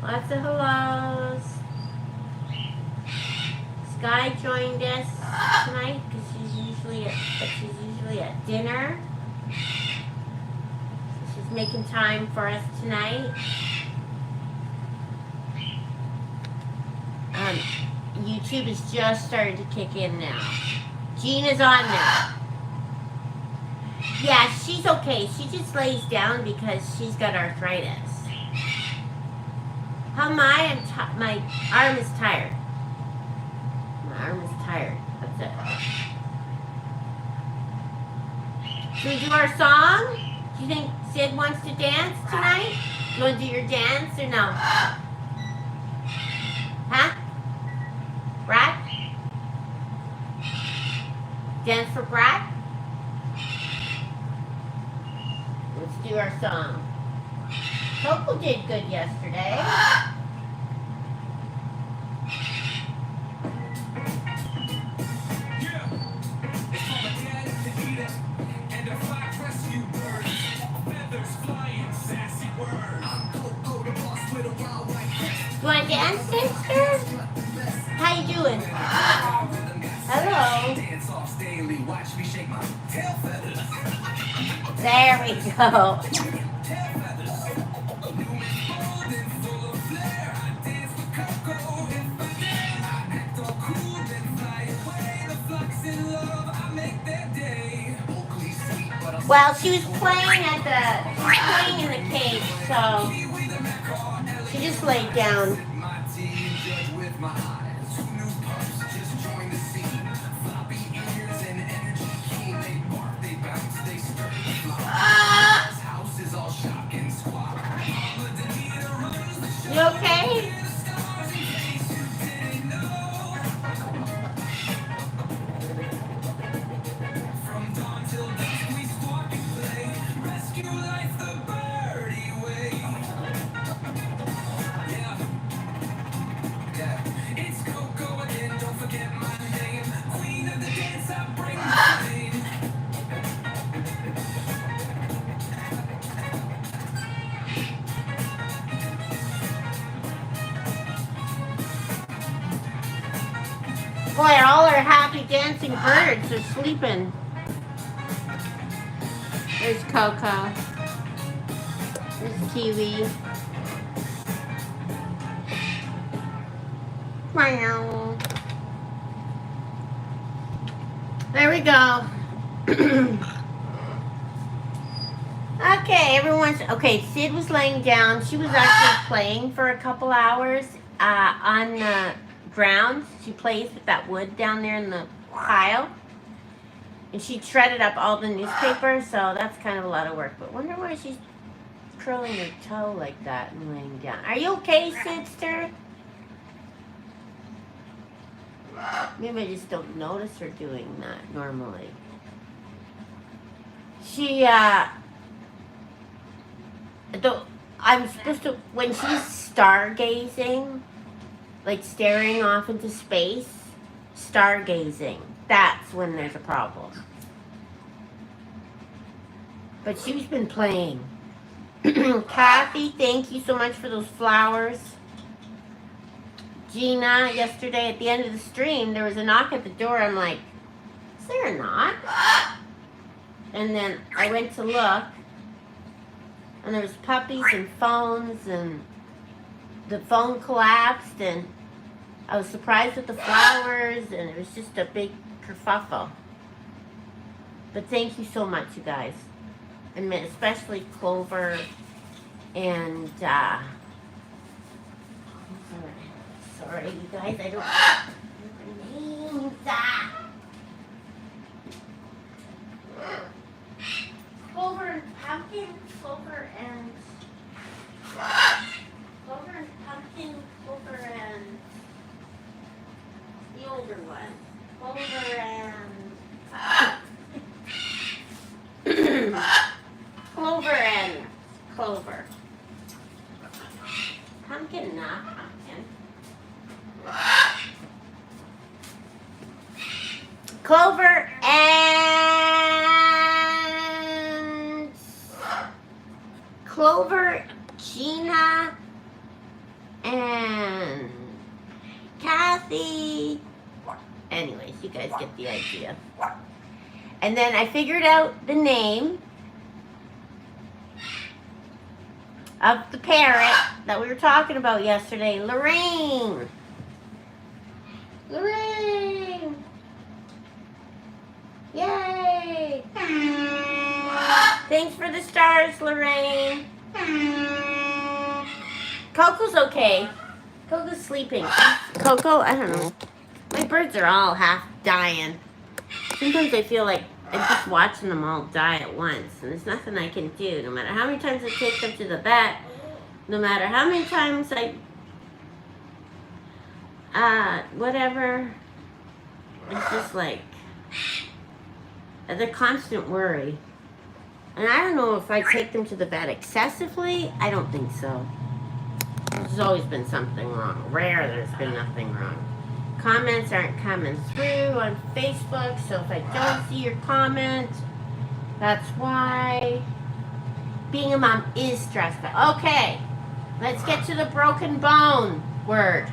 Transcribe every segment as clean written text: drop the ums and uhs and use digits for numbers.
Lots of hellos. Sky joined us tonight because she's usually at dinner. So she's making time for us tonight. YouTube is just starting to kick in now. Gina's on now. Yeah, she's okay. She just lays down because she's got arthritis. How am I? My arm is tired. My arm is tired. That's it. Should we do our song? Do you think Sid wants to dance tonight? You want to do your dance or no? Huh? Brad? Dance for Brad? Let's do our song. Coco did good yesterday. You want to dance, sister? How you doing? Hello. There we go. Well, she was playing in the cage, so she just laid down. You okay? Boy, all our happy dancing birds are sleeping. There's Coco. There's Kiwi. Wow. There we go. Okay, okay, Sid was laying down. She was actually playing for a couple hours on the ground. She plays with that wood down there in the pile. And she shredded up all the newspaper, so that's kind of a lot of work. But wonder why she's curling her toe like that and laying down. Are you okay, sister? Maybe I just don't notice her doing that normally. I'm supposed to, when she's stargazing, like staring off into space, stargazing, that's when there's a problem. But she's been playing. Kathy, thank you so much for those flowers. Gina, yesterday at the end of the stream, there was a knock at the door. I'm like, is there a knock? And then I went to look, and there was puppies and phones, and the phone collapsed, and I was surprised with the flowers, and it was just a big kerfuffle. But thank you so much, you guys. And especially Clover and, sorry, you guys, I don't know names. Clover and Pumpkin, Clover and Pumpkin, Clover and the older one, Clover and Clover and Clover. Pumpkin, not Pumpkin. Clover Gina, and Kathy. Anyways, you guys get the idea. And then I figured out the name of the parrot that we were talking about yesterday, Lorraine. Lorraine! Yay! Thanks for the stars, Lorraine. Coco's okay. Coco's sleeping. Coco, I don't know. My birds are all half dying. Sometimes I feel like I'm just watching them all die at once, and there's nothing I can do. No matter how many times I take them to the vet, no matter how many times whatever, it's just like the constant worry. And I don't know if I take them to the vet excessively. I don't think so. There's always been something wrong. Rare there's been nothing wrong. Comments aren't coming through on Facebook, so if I don't see your comment, that's why. Being a mom is stressful. Okay, let's get to the broken bone word.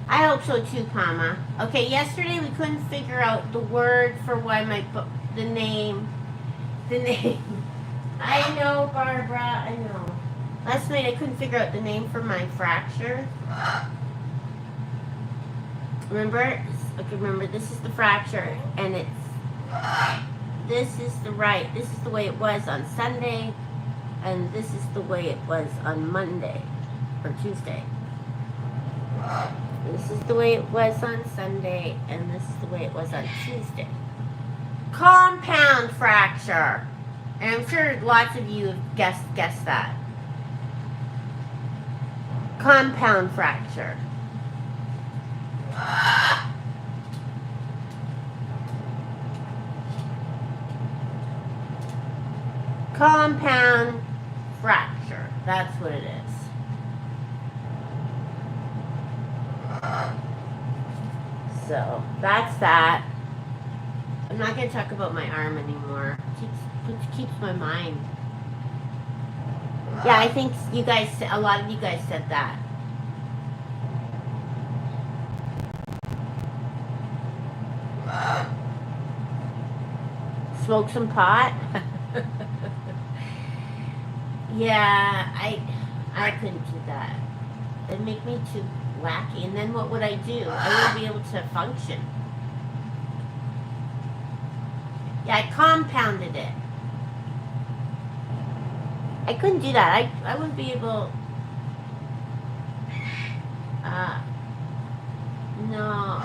I hope so too, Mama. Okay, yesterday we couldn't figure out the word for why the name. I know, Barbara, I know. Last night I couldn't figure out the name for my fracture. Remember? Okay, remember, this is the fracture, and this is the way it was on Sunday, and this is the way it was on Monday, or Tuesday. This is the way it was on Sunday, and this is the way it was on Tuesday. Compound fracture. And I'm sure lots of you have guessed that. Compound fracture. Compound fracture. That's what it is. So, that's that. I'm not going to talk about my arm anymore. It keeps my mind. Yeah, I think a lot of you guys said that. Smoke some pot? Yeah, I couldn't do that. It'd make me too wacky. And then what would I do? I wouldn't be able to function. Yeah, I compounded it. I couldn't do that. I wouldn't be able... No.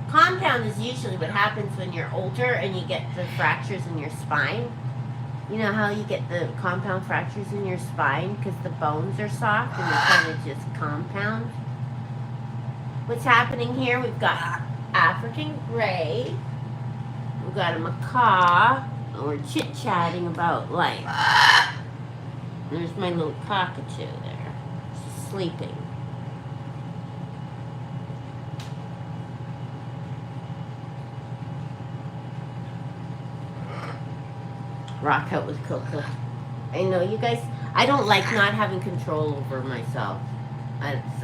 Compound is usually what happens when you're older and you get the fractures in your spine. You know how you get the compound fractures in your spine because the bones are soft and they kind of just compound? What's happening here? We've got African gray. We've got a macaw. And we're chit-chatting about life. There's my little cockatoo there. She's sleeping. Rock out with Coco. I know you guys, I don't like not having control over myself.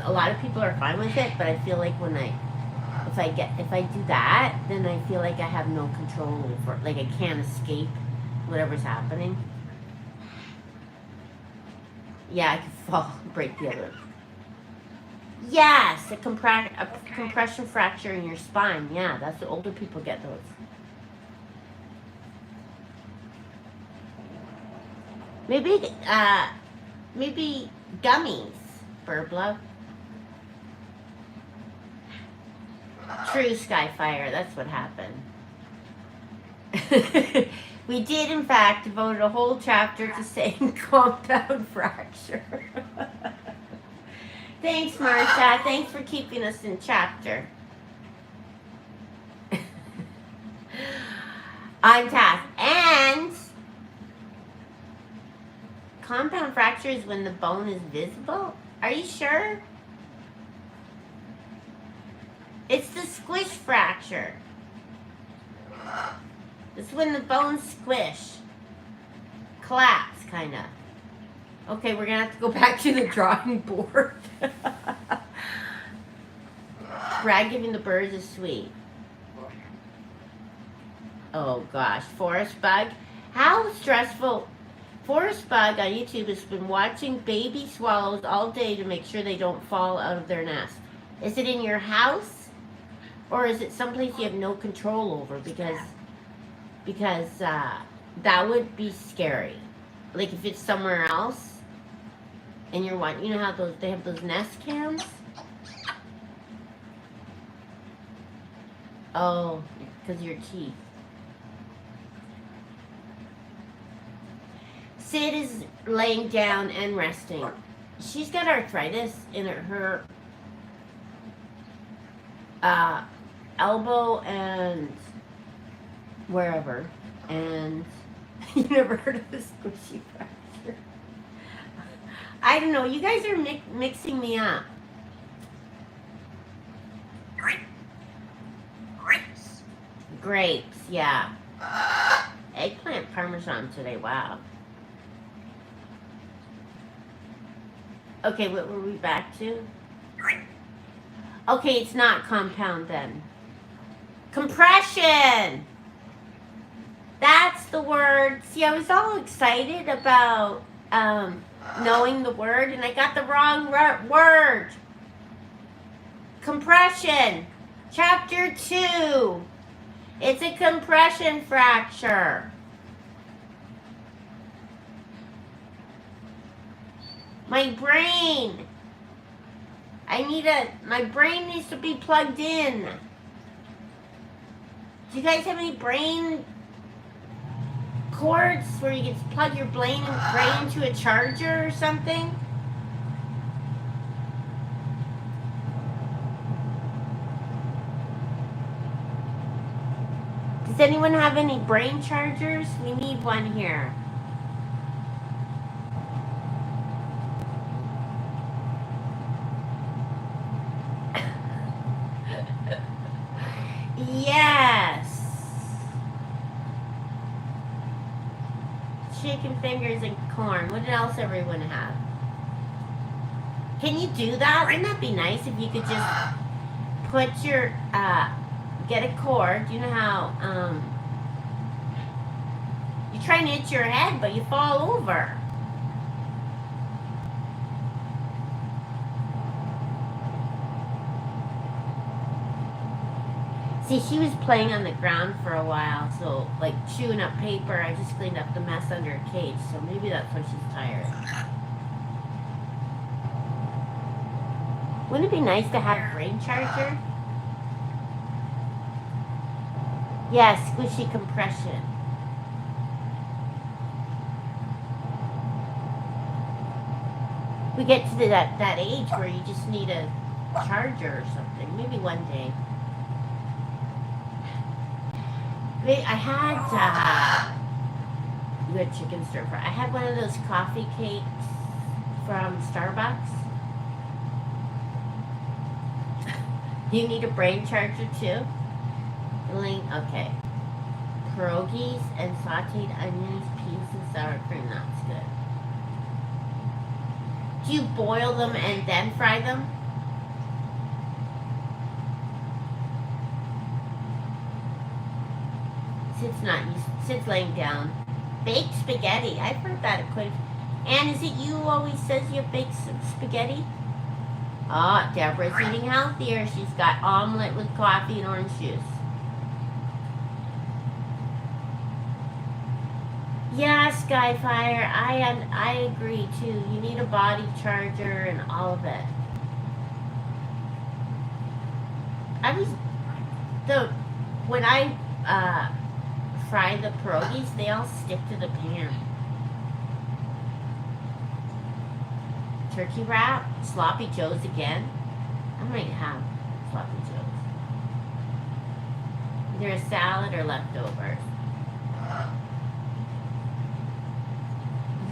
A lot of people are fine with it, but I feel like if I do that, then I feel like I have no control over it. Like I can't escape whatever's happening. Yeah, I could fall, break the other. Yes, a compression fracture in your spine. Yeah, that's what older people get those. Maybe gummies, Burbla. True, Skyfire, that's what happened. We did, in fact, devote a whole chapter to saying compound fracture. Thanks, Martha. Thanks for keeping us in chapter. On task. And compound fracture is when the bone is visible? Are you sure? It's the squish fracture. It's when the bones squish. Collapse. kind of. Okay, we're going to have to go back to the drawing board. Brad giving the birds a sweet. Oh gosh, Forest Bug. How stressful. Forest Bug on YouTube has been watching baby swallows all day to make sure they don't fall out of their nest. Is it in your house? Or is it someplace you have no control over? Because that would be scary. Like if it's somewhere else and you're watching, you know how they have those nest cams? Oh, because of your teeth. Sid is laying down and resting. She's got arthritis in her elbow and wherever. And you never heard of a squishy fracture? I don't know. You guys are mixing me up. Grapes, yeah. Eggplant parmesan today, wow. Okay, what were we back to? Okay, it's not compound then. Compression! That's the word. See, I was all excited about knowing the word, and I got the wrong word. Compression. Chapter 2. It's a compression fracture. My brain. My brain needs to be plugged in. Do you guys have any brain cords where you can plug your brain into a charger or something? Does anyone have any brain chargers? We need one here. Yes. Chicken fingers and corn. What else everyone have? Can you do that? Wouldn't that be nice if you could just put your get a cord. You know how you try and hit your head, but you fall over. See, she was playing on the ground for a while, so like chewing up paper. I just cleaned up the mess under her cage, so maybe that's why she's tired. Wouldn't it be nice to have a brain charger? Yeah, squishy compression. We get to that age where you just need a charger or something. Maybe one day. I had you had chicken stir fry. I had one of those coffee cakes from Starbucks. You need a brain charger too? Okay. Pierogies and sauteed onions, peas, and sour cream. That's good. Do you boil them and then fry them? Sid's laying down. Baked spaghetti. I've heard that equation. Anne, is it you who always says you have baked spaghetti? Oh, Deborah's eating healthier. She's got omelet with coffee and orange juice. Yeah, Skyfire, I agree too. You need a body charger and all of it. When I fry the pierogies, they all stick to the pan. Turkey wrap, sloppy joes again. I might have sloppy joes. Either a salad or leftovers.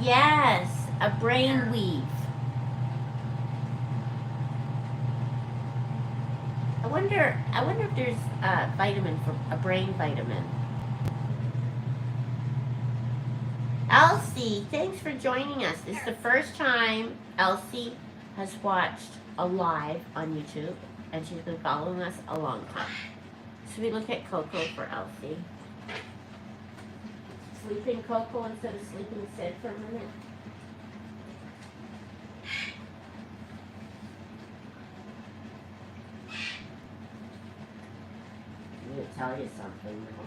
Yes, a brain weave. I wonder if there's a vitamin for a brain vitamin. LC, Elsie, thanks for joining us. This is the first time Elsie has watched a live on YouTube, and she's been following us a long time. So we look at Coco for Elsie. Sleeping Coco instead of sleeping Sid for a minute. I'm going to tell you something now.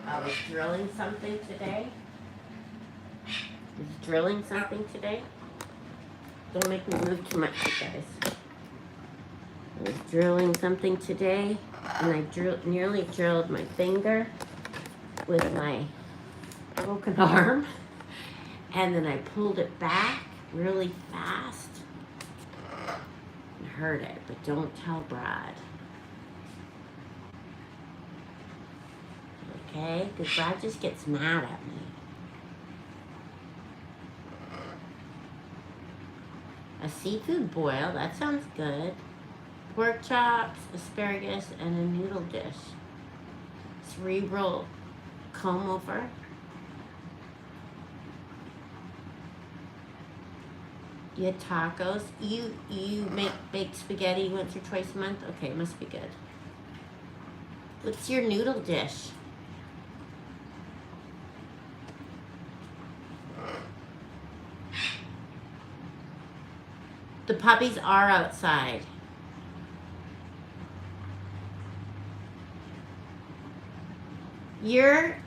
I was drilling something today. Don't make me move too much, you guys. I was drilling something today, and I nearly drilled my finger with my broken arm, and then I pulled it back really fast and hurt it, but don't tell Brad. Okay, because Brad just gets mad at me. A seafood boil, that sounds good. Pork chops, asparagus, and a noodle dish. Cerebral comb over. You had tacos. You make baked spaghetti once or twice a month? Okay, must be good. What's your noodle dish? The puppies are outside.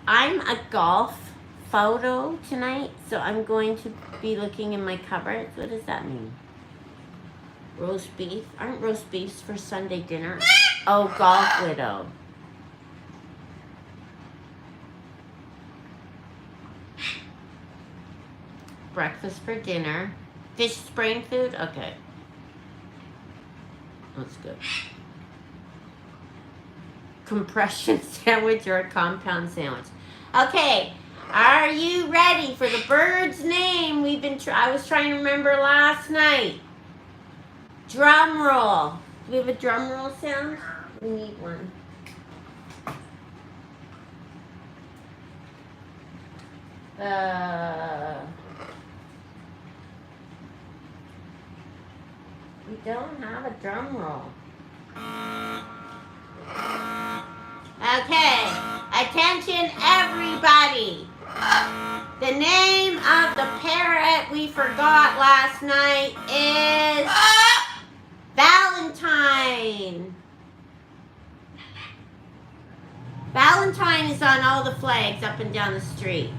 I'm a golf photo tonight, so I'm going to be looking in my cupboards. What does that mean? Roast beef? Aren't roast beefs for Sunday dinner? Oh, golf widow. Breakfast for dinner. Fish spring food? Okay. That's good. Compression sandwich or a compound sandwich. Okay. Are you ready for the bird's name I was trying to remember last night? Drum roll. Do we have a drum roll sound? We need one. We don't have a drum roll. Okay, attention everybody. The name of the parrot we forgot last night is Valentine. Valentine is on all the flags up and down the street.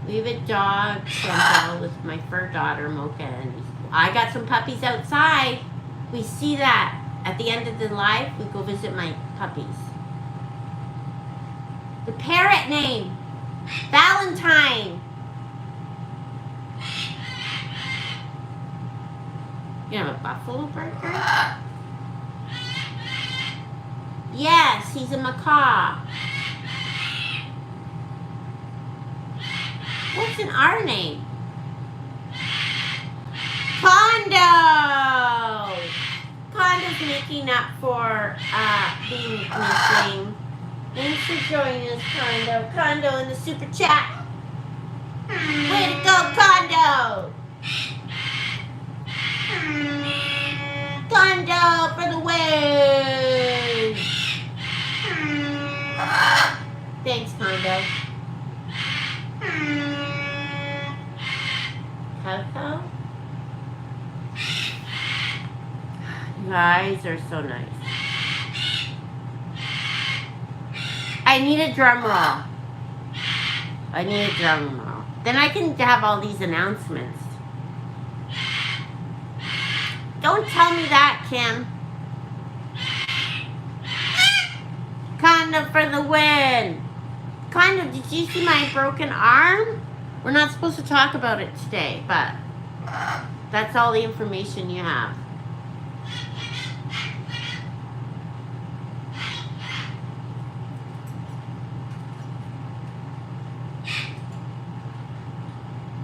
We have a dog, Chantal, with my fur daughter, Mocha, and I got some puppies outside. We see that. At the end of the live, we go visit my puppies. The parrot name, Valentine. You have a buffalo burger? Yes, he's a macaw. What's in our name? Condo! Condo's making up for being missing. Thanks for joining us, Condo. Condo in the super chat. Way to go, Condo! Condo for the win! Thanks, Condo. Coco? You guys are so nice. I need a drum roll. Then I can have all these announcements. Don't tell me that, Kim. Condo for the win. Condo, did you see my broken arm? We're not supposed to talk about it today, but that's all the information you have.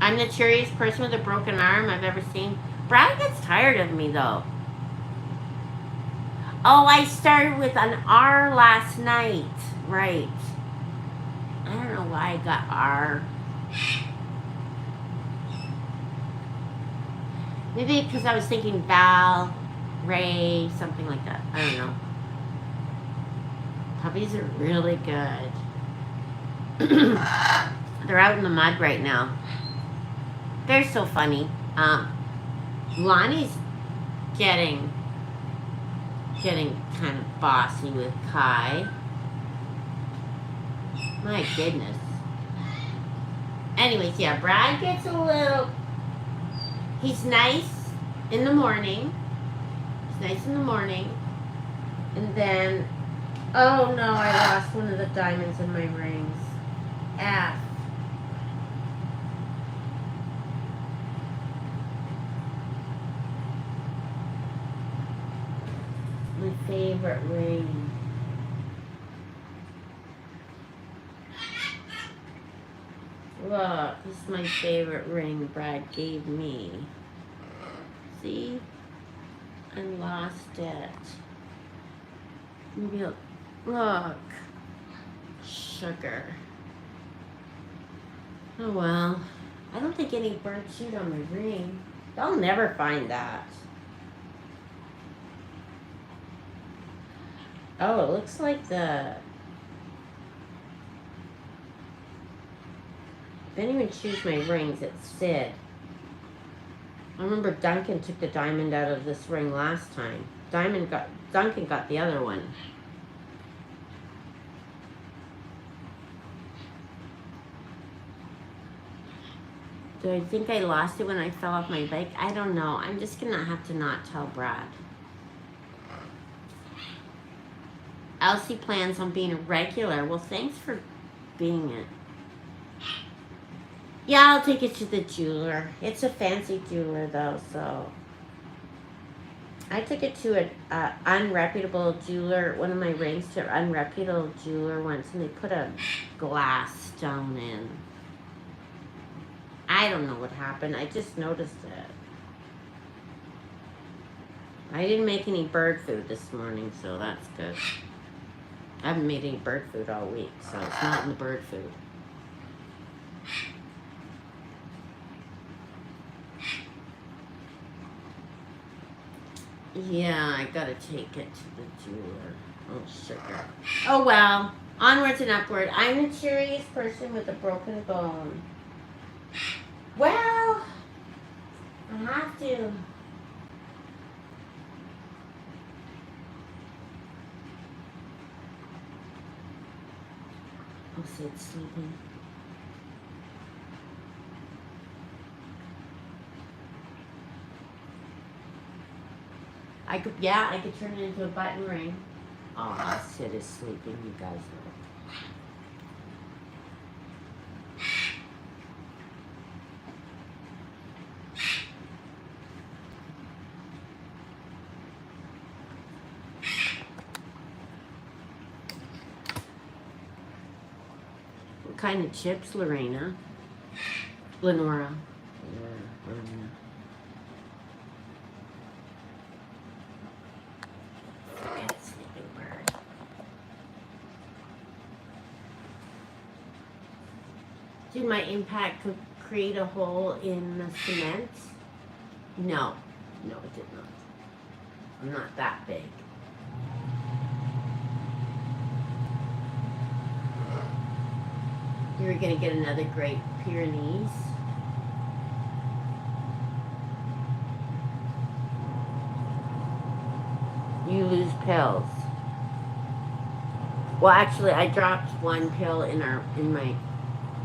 I'm the cheeriest person with a broken arm I've ever seen. Brad gets tired of me, though. Oh, I started with an R last night. Right. I don't know why I got R. Maybe because I was thinking Val, Ray, something like that. I don't know. Puppies are really good. They're out in the mud right now. They're so funny. Lonnie's getting kind of bossy with Kai. My goodness. Anyways, yeah, Brad gets a little... He's nice in the morning. And then... Oh no, I lost one of the diamonds in my rings. F. My favorite ring. Look, this is my favorite ring Brad gave me. See? I lost it. Maybe look. Sugar. Oh well. I don't think any birds shoot on my ring. They'll never find that. Oh, it looks like the... If anyone chews my rings, it's Sid. I remember Duncan took the diamond out of this ring last time. Duncan got the other one. Do I think I lost it when I fell off my bike? I don't know. I'm just gonna have to not tell Brad. Elsie plans on being a regular. Well, thanks for being it. Yeah, I'll take it to the jeweler. It's a fancy jeweler, though, so... I took it to an unreputable jeweler, one of my rings to an unreputable jeweler once, and they put a glass stone in. I don't know what happened. I just noticed it. I didn't make any bird food this morning, so that's good. I haven't made any bird food all week, so it's not in the bird food. Yeah, I gotta take it to the jeweler. Oh, sugar. Oh, well. Onwards and upward. I'm a curious person with a broken bone. Well, I have to. Oh, Sid's sleeping. I could turn it into a button ring. Oh, Sid is sleeping, you guys know. What kind of chips, Lorena? Lenora. Yeah, Lorena. Did my impact create a hole in the cement? No. No, it did not. I'm not that big. You're going to get another Great Pyrenees. You lose pills. Well, actually, I dropped one pill in my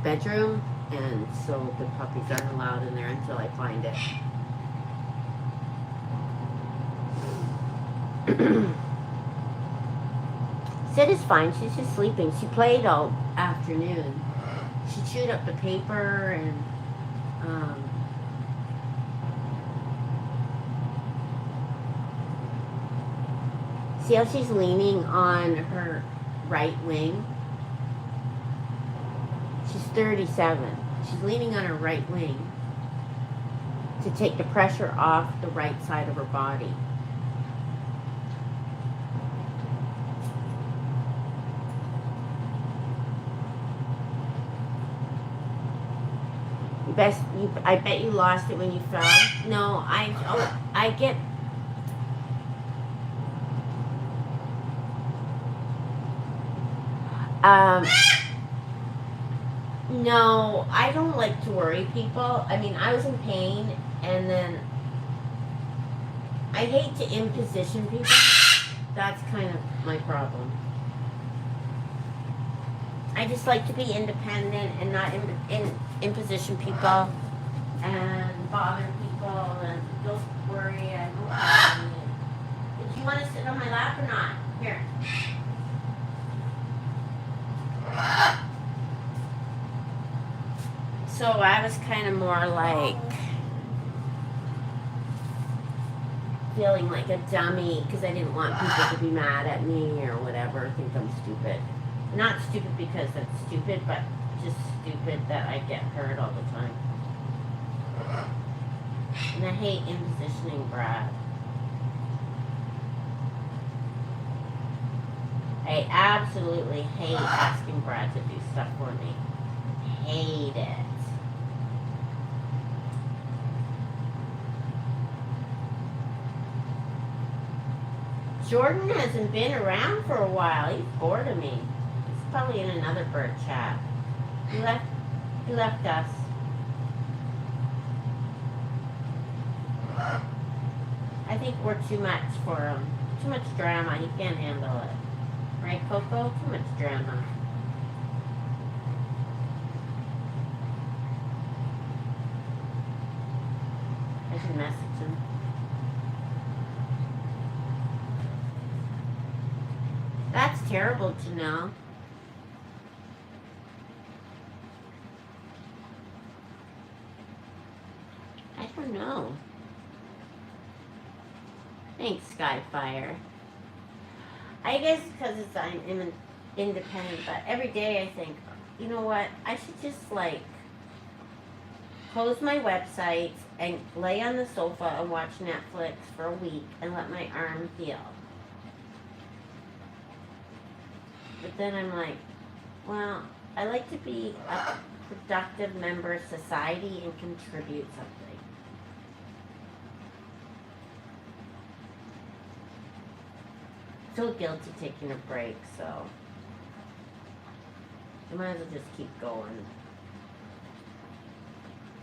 bedroom, and so the puppies aren't allowed in there until I find it. Sid is fine. She's just sleeping. She played all afternoon. She chewed up the paper and see how she's leaning on her right wing? She's 37. She's leaning on her right wing to take the pressure off the right side of her body. I bet you lost it when you fell. No, I get. No, I don't like to worry people. I mean, I was in pain, and then I hate to imposition people. That's kind of my problem. I just like to be independent and not imposition people and bother people and don't worry. I don't have any. Did you want to sit on my lap or not? Here. So I was kind of more like feeling like a dummy because I didn't want people to be mad at me or whatever, think I'm stupid. Not stupid because that's stupid, but just stupid that I get hurt all the time. And I hate impositioning Brad. I absolutely hate asking Brad to do stuff for me. Hate it. Jordan hasn't been around for a while. He's bored of me. He's probably in another bird chat. He left us. I think we're too much for him. Too much drama. He can't handle it. Right, Coco? Too much drama. I should message him. That's terrible to know. I don't know. Thanks, Skyfire. I guess because I'm independent, but every day I think, you know what, I should just like close my website and lay on the sofa and watch Netflix for a week and let my arm heal. But then I'm like, well, I like to be a productive member of society and contribute something. So guilty taking a break, so I might as well just keep going.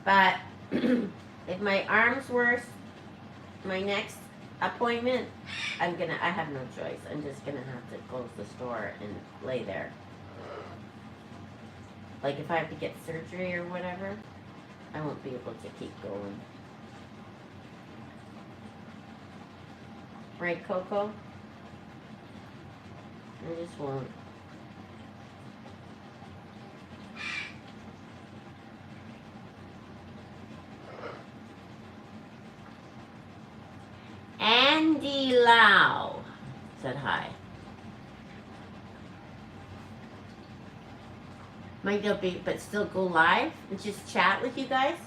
But if my arm's worse, my next appointment, I have no choice. I'm just gonna have to close the store and lay there. Like if I have to get surgery or whatever, I won't be able to keep going. Right, Coco? I just won't. Andy Lau said hi. Might not be, but still go live and just chat with you guys.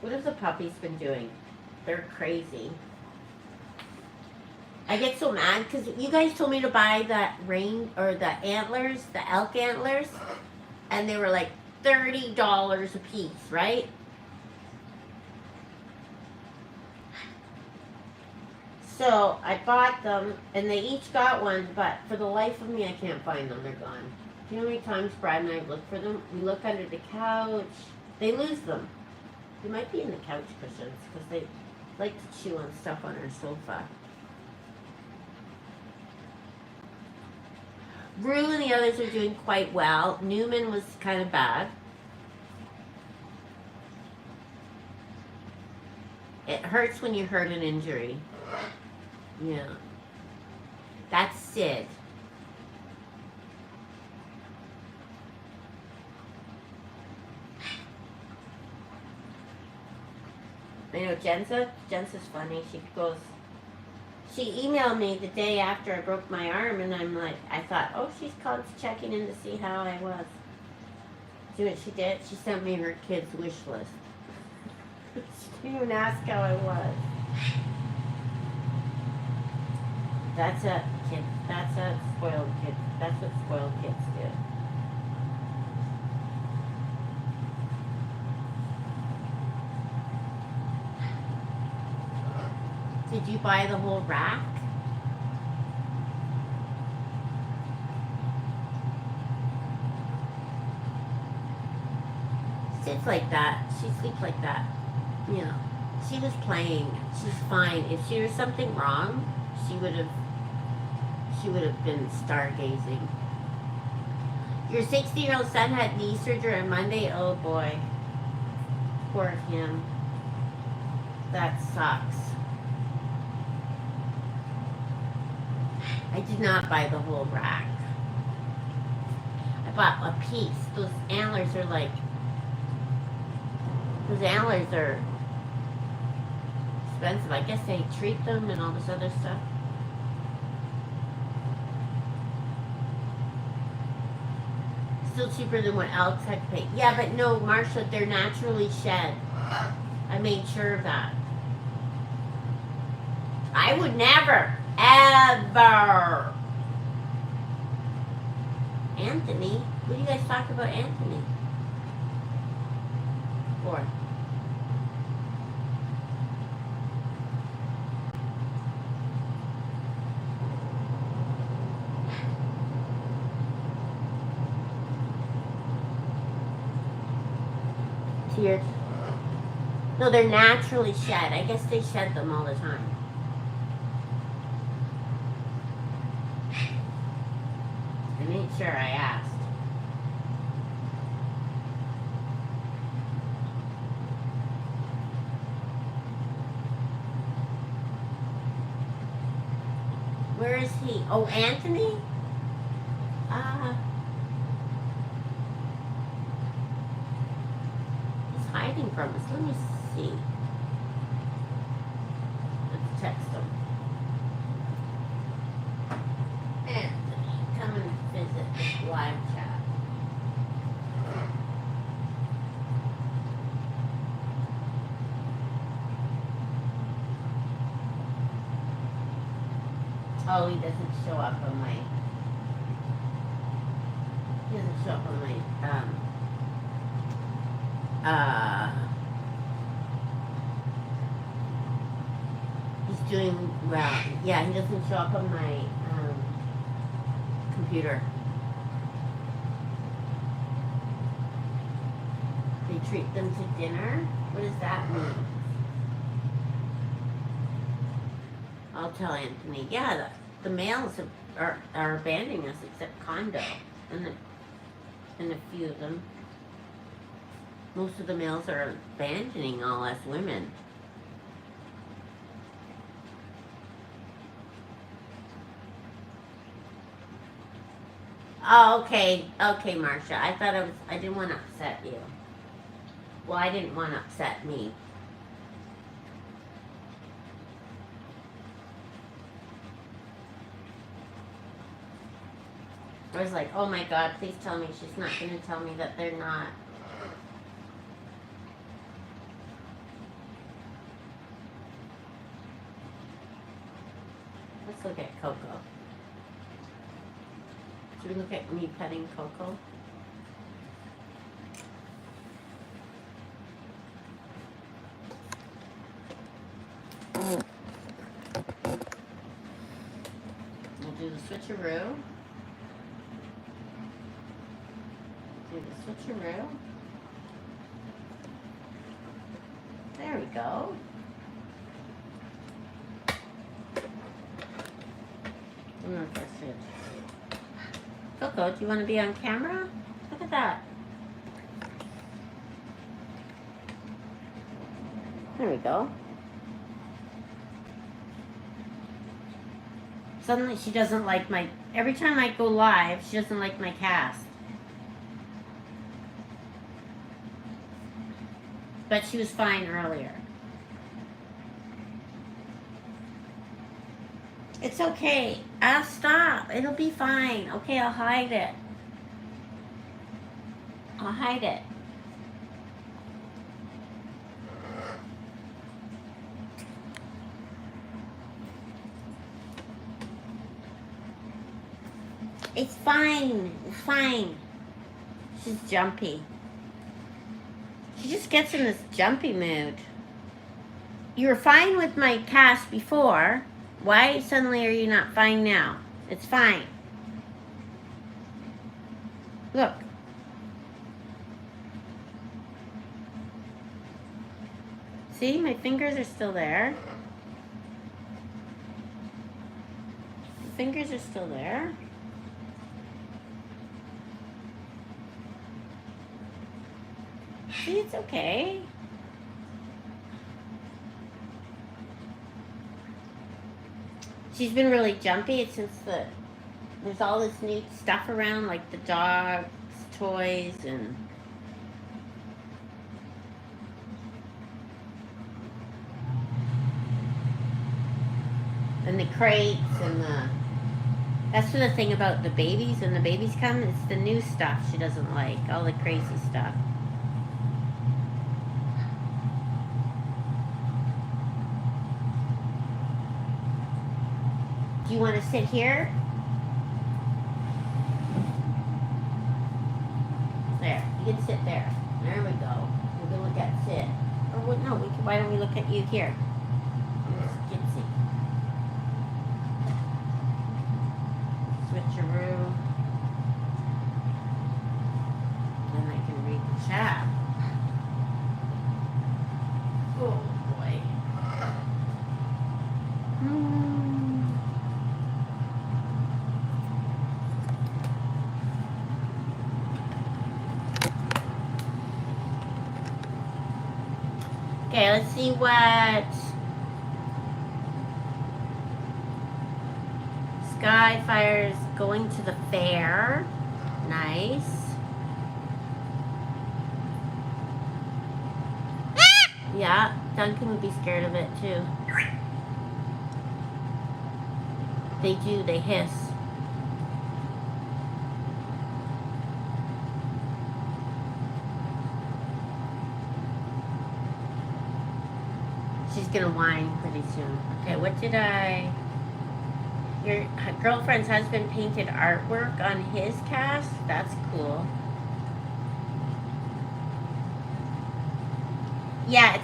What have the puppies been doing? They're crazy. I get so mad because you guys told me to buy the antlers, the elk antlers, and they were like $30 a piece, right? So I bought them, and they each got one, but for the life of me, I can't find them. They're gone. Do you know how many times Brad and I look for them? We look under the couch. They lose them. They might be in the couch cushions because they like to chew on stuff on our sofa. Rue and the others are doing quite well. Newman was kind of bad. It hurts when you hurt an injury. Yeah. That's Sid. I know Jensa's funny. She emailed me the day after I broke my arm, and I'm like, I thought, oh, she's called checking in to see how I was. See what she did? She sent me her kid's wish list. She didn't even ask how I was. That's a kid. That's a spoiled kid. That's what spoiled kids do. Did you buy the whole rack? She sleeps like that. She sleeps like that. You know, she was playing. She's fine. If she was something wrong, she would have been stargazing. Your 60-year-old son had knee surgery on Monday. Oh boy, poor him. That sucks. I did not buy the whole rack. I bought a piece. Those antlers are like. Those antlers are expensive. I guess they treat them and all this other stuff. Still cheaper than what Alex had to pay. Yeah, but no, Marsha, they're naturally shed. I made sure of that. I would never, ever. Anthony? What do you guys talk about Anthony for? Tears. No, they're naturally shed. I guess they shed them all the time. I made sure I asked. Where is he? Oh, Anthony? He's hiding from us. Let me see. Let's text him. Anthony, come and visit this live chat. Oh, he doesn't show up on my. He doesn't show up on my. He's doing well. Yeah, he doesn't show up on my computer. They treat them to dinner? What does that mean? I'll tell Anthony. Yeah, the males are abandoning us except Condo and a few of them. Most of the males are abandoning all us women. Oh, okay, Marsha. I didn't want to upset you. Well, I didn't want to upset me. I was like, oh my God, please tell me she's not going to tell me that they're not. Let's look at Coco. Should we look at me petting Coco? We'll do the switcheroo. Do the switcheroo. There we go. I don't know if that's it. Coco, do you want to be on camera? Look at that. There we go. Suddenly she doesn't like my... Every time I go live, she doesn't like my cast. But she was fine earlier. It's okay. I'll stop. It'll be fine. Okay, I'll hide it. I'll hide it. It's fine. It's fine. She's jumpy. She just gets in this jumpy mood. You were fine with my cast before. Why suddenly are you not fine now? It's fine. Look. See, my fingers are still there. The fingers are still there. See, it's okay. She's been really jumpy. It's since there's all this new stuff around, like the dog's toys and the crates and that's the thing about the babies. When the babies come, it's the new stuff she doesn't like, all the crazy stuff. Do you want to sit here? There, you can sit there. There we go. We're gonna look at sit. Or what? No, we can. Why don't we look at you here? Skitsy. Switcheroo. Then I can read the chat. Oh boy. Okay, let's see what Skyfire's going to the fair. Nice. Yeah, Duncan would be scared of it too. They do, they hiss. She's gonna whine pretty soon. Okay, what did your girlfriend's husband painted artwork on his cast? That's cool. Yeah,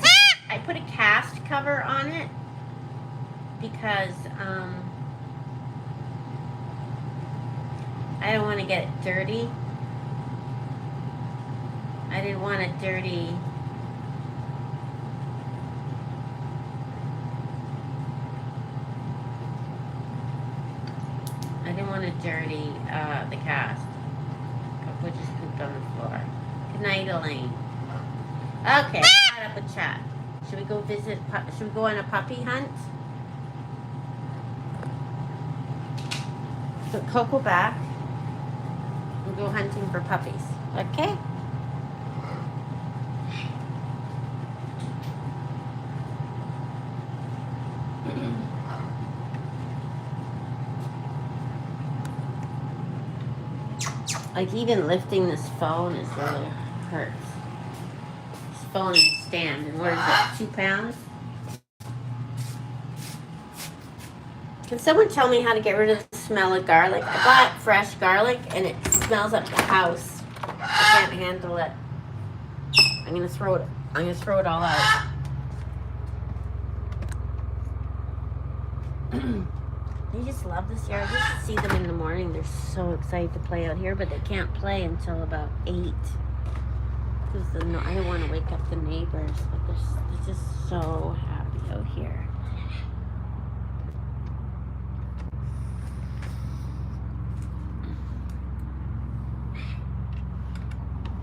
I put a cast cover on it because I don't want to get it dirty. I didn't want it dirty. I didn't want to dirty the cast. Coco just pooped on the floor. Good night, Elaine. Okay, caught up with chat. Should we go visit? Should we go on a puppy hunt? Put Coco back. We'll go hunting for puppies. Okay? Like even lifting this phone is really hurts. This phone and stand, and what is it, 2 pounds? Can someone tell me how to get rid of the smell of garlic? I bought fresh garlic and it smells up the house. I can't handle it. I'm gonna throw it all out. They just love this yard. I just see them in the morning. They're so excited to play out here, but they can't play until about 8. Because I don't want to wake up the neighbors, but they're just so happy out here.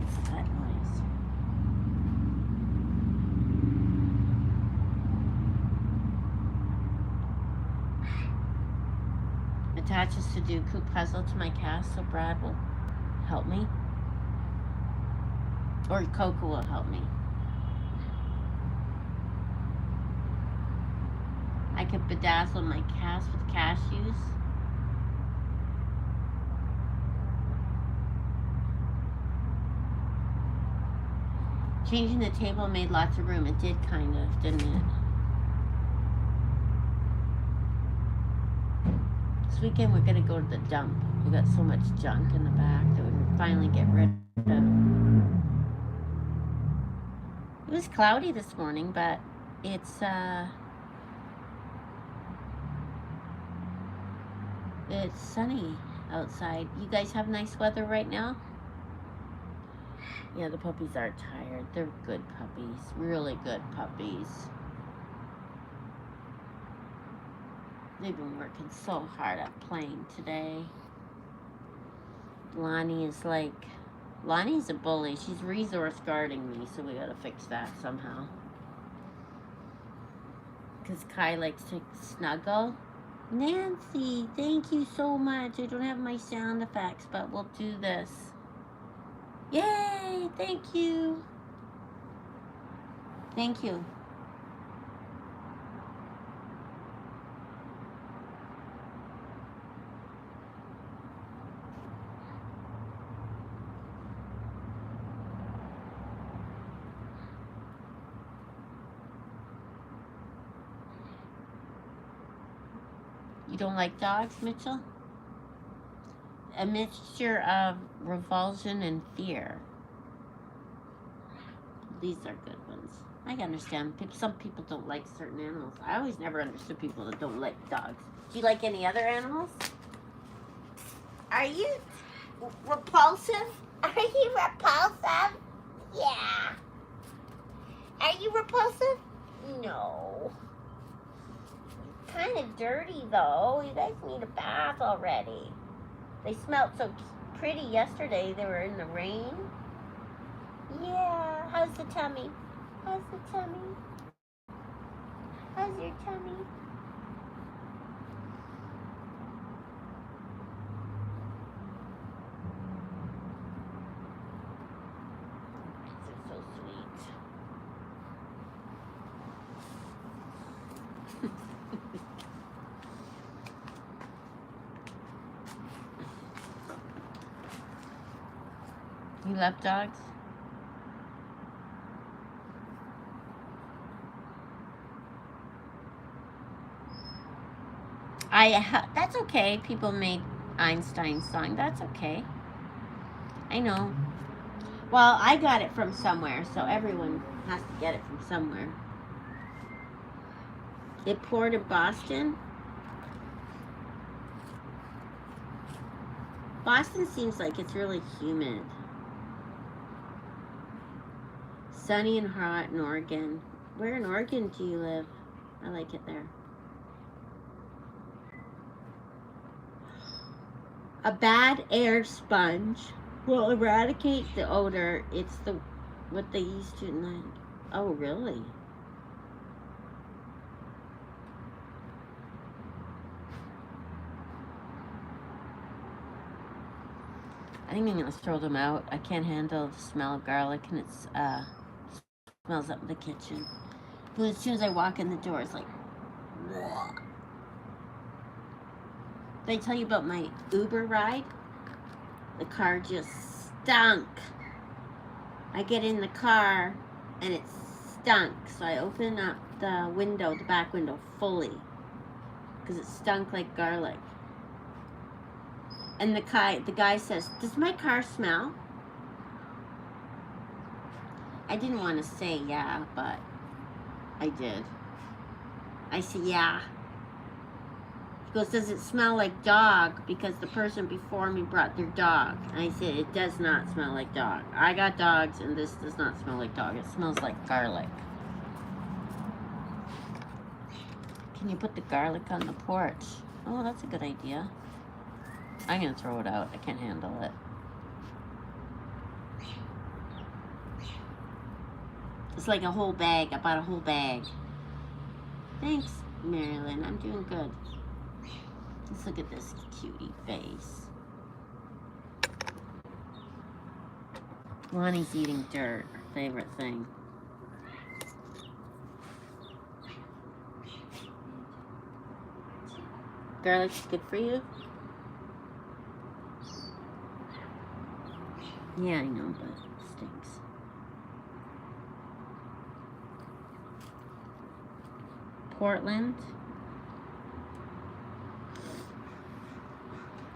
What's that noise? Attaches to do coop puzzle to my cast, so Brad will help me. Or Coco will help me. I could bedazzle my cast with cashews. Changing the table made lots of room. It did kind of, didn't it? this weekend we're gonna go to the dump. We got so much junk in the back that we can finally get rid of. It was cloudy this morning, but it's sunny outside. You guys have nice weather right now? Yeah, the puppies are tired. They're good puppies. Really good puppies. They've been working so hard at playing today. Lonnie's a bully. She's resource guarding me, so we gotta fix that somehow. Because Kai likes to snuggle. Nancy, thank you so much. I don't have my sound effects, but we'll do this. Yay! Thank you. Thank you. You don't like dogs, Mitchell? A mixture of revulsion and fear. These are good ones. I understand. Some people don't like certain animals. I always never understood people that don't like dogs. Do you like any other animals? Are you repulsive? Are you repulsive? Yeah. Are you repulsive? No. Kind of dirty though. You guys need a bath already. They smelled so pretty yesterday. They were in the rain. Yeah. How's the tummy? How's the tummy? How's your tummy? They're so sweet. You love dogs? That's okay. People made Einstein's song. That's okay. I know. Well, I got it from somewhere, so everyone has to get it from somewhere. It poured in Boston. Boston seems like it's really humid. Sunny and hot in Oregon. Where in Oregon do you live? I like it there. A bad air sponge will eradicate the odor. It's what they used to like. Oh, really? I think I'm gonna throw them out. I can't handle the smell of garlic, and it's smells up in the kitchen. But as soon as I walk in the door, it's like, bleh. Did I tell you about my Uber ride? The car just stunk. I get in the car and it stunk. So I open up the window, the back window, fully. Because it stunk like garlic. And the guy says, "Does my car smell?" I didn't want to say yeah, but I did. I said, yeah. He goes, "Does it smell like dog?" Because the person before me brought their dog. And I said, "It does not smell like dog. I got dogs, and this does not smell like dog. It smells like garlic." Can you put the garlic on the porch? Oh, that's a good idea. I'm going to throw it out. I can't handle it. It's like a whole bag. I bought a whole bag. Thanks, Marilyn. I'm doing good. Let's look at this cutie face. Lonnie's eating dirt, her favorite thing. Garlic's good for you? Yeah, I know, but it stinks. Portland.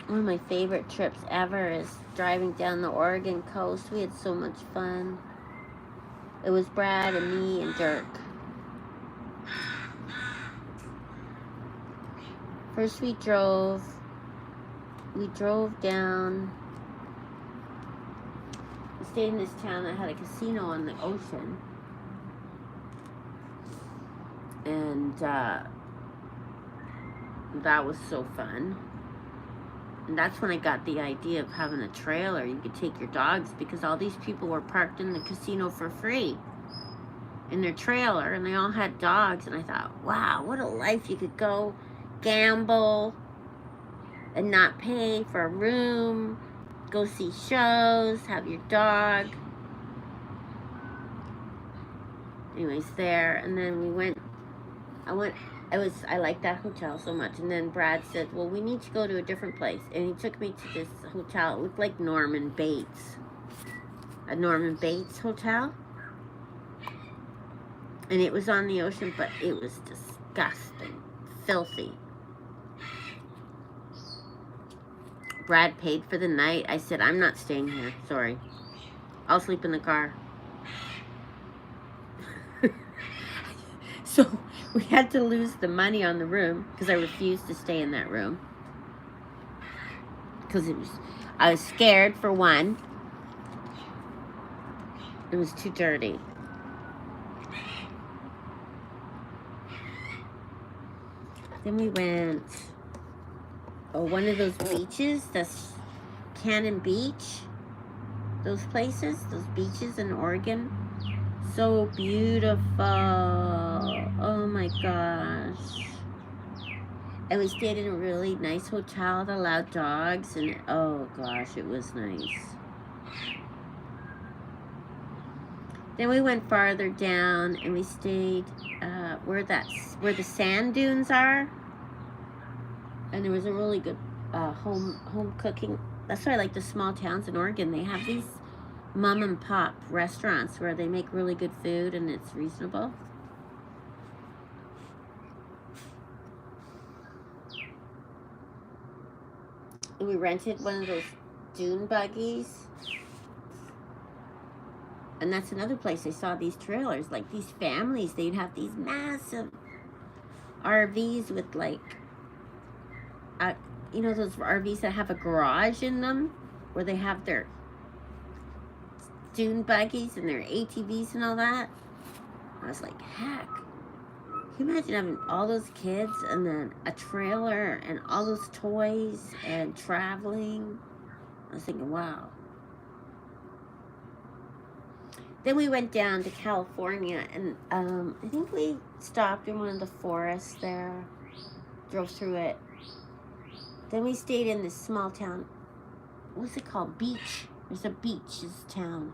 One of my favorite trips ever is driving down the Oregon coast. We had so much fun. It was Brad and me and Dirk. First we drove down. We stayed in this town that had a casino on the ocean. And that was so fun. And that's when I got the idea of having a trailer. You could take your dogs, because all these people were parked in the casino for free in their trailer, and they all had dogs. And I thought, wow, what a life. You could go gamble and not pay for a room, go see shows, have your dog. Anyways, there. And then I liked that hotel so much. And then Brad said, well, we need to go to a different place. And he took me to this hotel. It looked like Norman Bates. A Norman Bates hotel. And it was on the ocean, but it was disgusting. Filthy. Brad paid for the night. I said, I'm not staying here. Sorry. I'll sleep in the car. So we had to lose the money on the room because I refused to stay in that room. Because I was scared, for one. It was too dirty. Then we went, one of those beaches, that's Cannon Beach. Those places, those beaches in Oregon. So beautiful. Oh my gosh. And we stayed in a really nice hotel that allowed dogs, and oh gosh, it was nice. Then we went farther down and we stayed where the sand dunes are. And there was a really good home cooking. That's why I like the small towns in Oregon. They have these mom and pop restaurants where they make really good food and it's reasonable. And we rented one of those dune buggies. And that's another place I saw these trailers. Like these families, they'd have these massive RVs with like, you know, those RVs that have a garage in them where they have their dune buggies and their ATVs and all that. I was like, heck, can you imagine having all those kids and then a trailer and all those toys and traveling? I was thinking, wow. Then we went down to California, and I think we stopped in one of the forests there, drove through it. Then we stayed in this small town. What's it called? Beach. There's a beach, this town.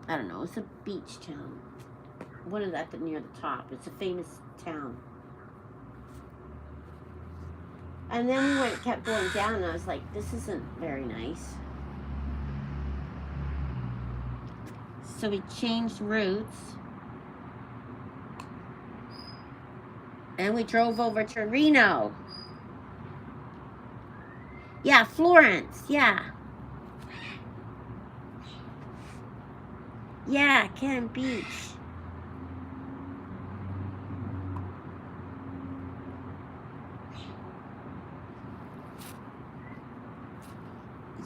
I don't know. It's a beach town. One of that, but near the top. It's a famous town. And then we kept going down, and I was like, this isn't very nice. So we changed routes. And we drove over to Reno. Yeah, Florence, yeah. Yeah, Cannon Beach.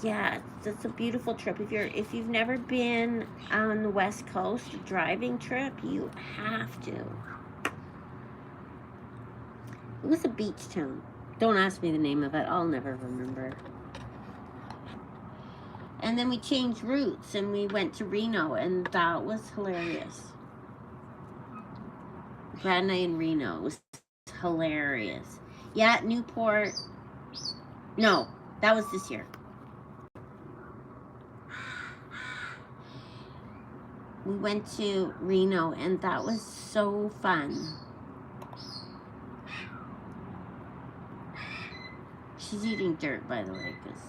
Yeah, it's a beautiful trip. If you've never been on the West Coast, a driving trip, you have to. It was a beach town. Don't ask me the name of it. I'll never remember. And then we changed routes and we went to Reno, and that was hilarious. Brad and I in Reno was hilarious. Yeah, Newport. No, that was this year. We went to Reno, and that was so fun. She's eating dirt, by the way, because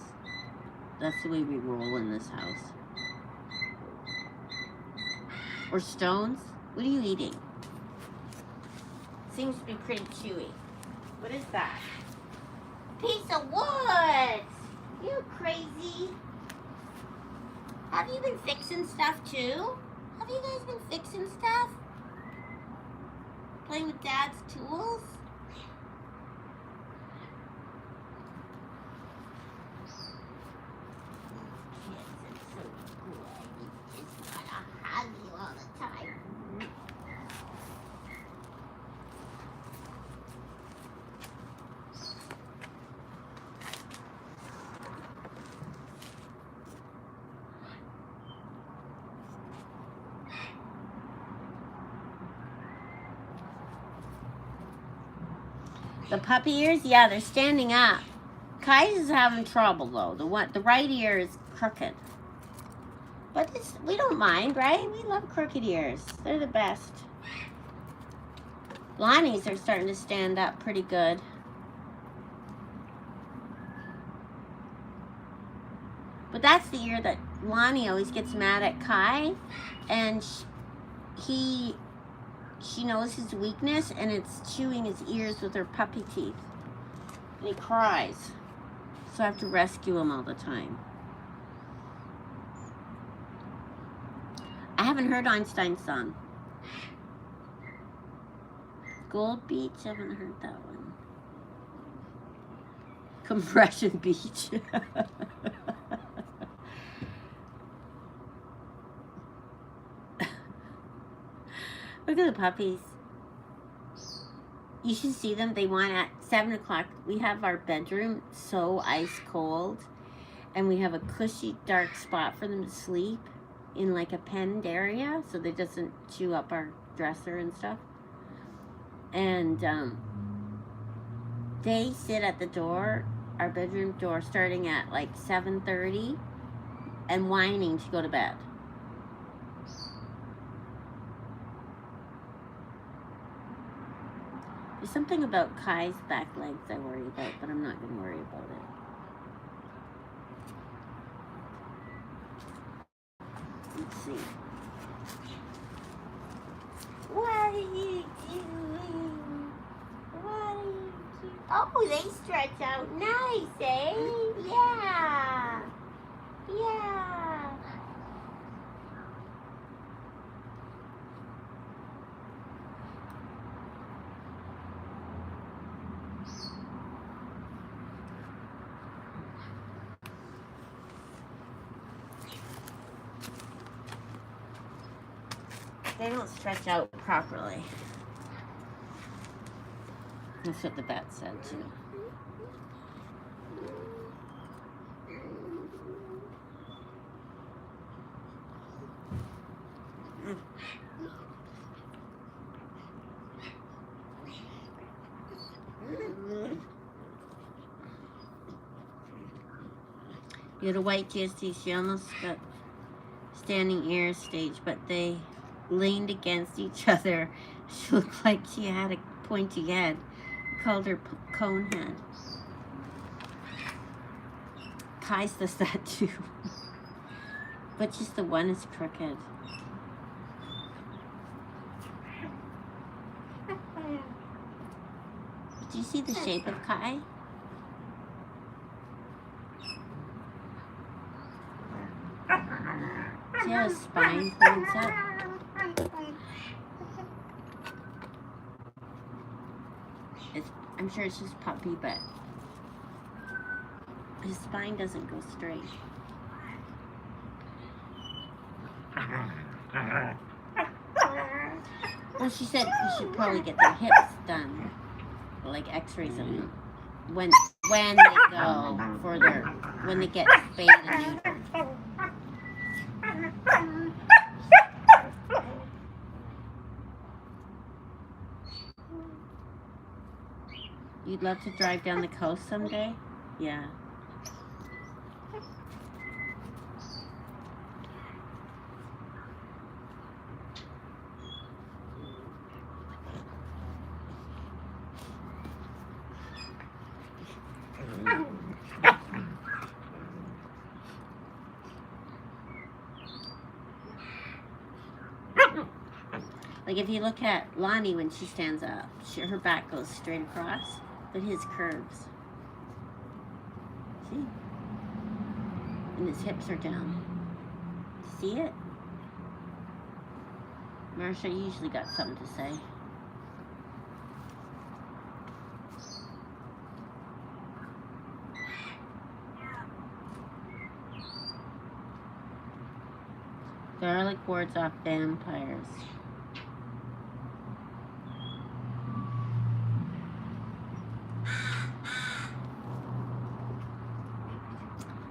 that's the way we roll in this house. Or stones? What are you eating? Seems to be pretty chewy. What is that? Piece of wood! You crazy. Have you been fixing stuff too? Have you guys been fixing stuff? Playing with Dad's tools? The puppy ears, yeah, they're standing up. Kai's is having trouble though. The right ear is crooked. But we don't mind, right? We love crooked ears. They're the best. Lonnie's are starting to stand up pretty good. But that's the ear that Lonnie always gets mad at Kai, and she knows his weakness, and it's chewing his ears with her puppy teeth. And he cries. So I have to rescue him all the time. I haven't heard Einstein's song. Gold Beach, I haven't heard that one. Compression Beach. Look at the puppies. You should see them. They want at 7 o'clock. We have our bedroom so ice cold. And we have a cushy dark spot for them to sleep in like a penned area so they doesn't chew up our dresser and stuff. And they sit at the door, our bedroom door, starting at like 7:30 and whining to go to bed. There's something about Kai's back legs I worry about, but I'm not going to worry about it. Let's see. What are you doing? What are you doing? Oh, they stretch out nice, eh? Yeah. Yeah. They don't stretch out properly. That's what the vet said too. You had a white GST, she almost got standing ear stage, but they leaned against each other. She looked like she had a pointy head. We called her cone head. Kai's does that too. But just the one is crooked. Do you see the shape of Kai? See how his spine points up? I'm sure it's just puppy, but his spine doesn't go straight. Well, she said we should probably get their hips done, like x-rays of them, when they go for when they get spayed and neutered. You'd love to drive down the coast someday? Yeah. Like if you look at Lonnie when she stands up, her back goes straight across. but his curves. See? And his hips are down. See it? Marsha usually got something to say. Garlic wards off vampires.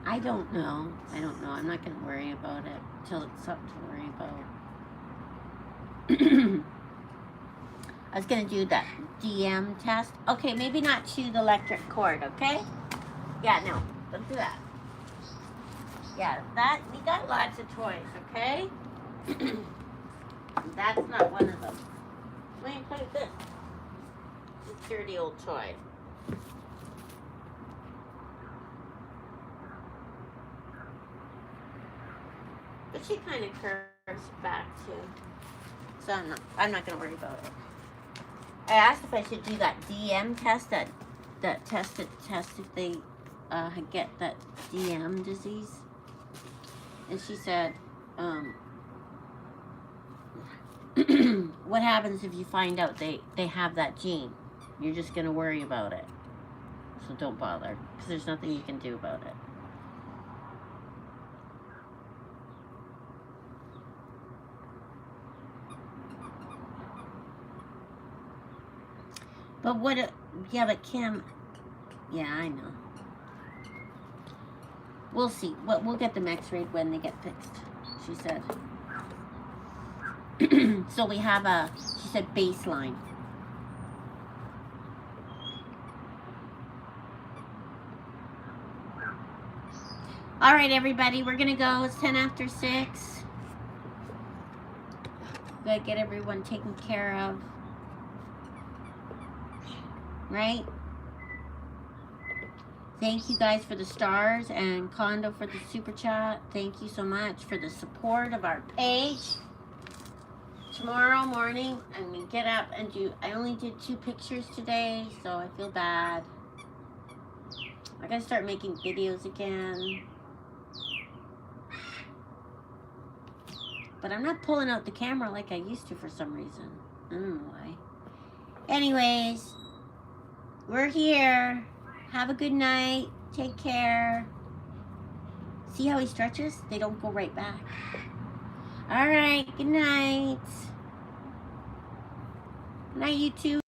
I don't know. I don't know. I'm not going to worry about it until it's something to worry about. I was going to do that DM test. Okay, maybe not chew the electric cord, okay? Yeah, no. Don't do that. Yeah, that, we got lots of toys, okay? That's not one of them. Let me play with this. This dirty old toy. But she kind of curves back too. So I'm not gonna worry about it. I asked if I should do that DM test, that test if they get that DM disease. And she said, what happens if you find out they have that gene? You're just gonna worry about it. So don't bother, because there's nothing you can do about it. But what, yeah, but Kim, yeah, I know. We'll see. We'll get them x-rayed when they get fixed, she said. So we have a, she said, baseline. All right, everybody, we're going to go. It's 10 after 6. Gotta get everyone taken care of. Right? Thank you guys for the stars, and Condo for the super chat. Thank you so much for the support of our page. Tomorrow morning, I'm going to get up and do, I only did 2 pictures today, so I feel bad. I got to start making videos again. But I'm not pulling out the camera like I used to for some reason. I don't know why. Anyways, we're here. Have a good night. Take care. See how he stretches? They don't go right back. All right. Good night. Good night, you two.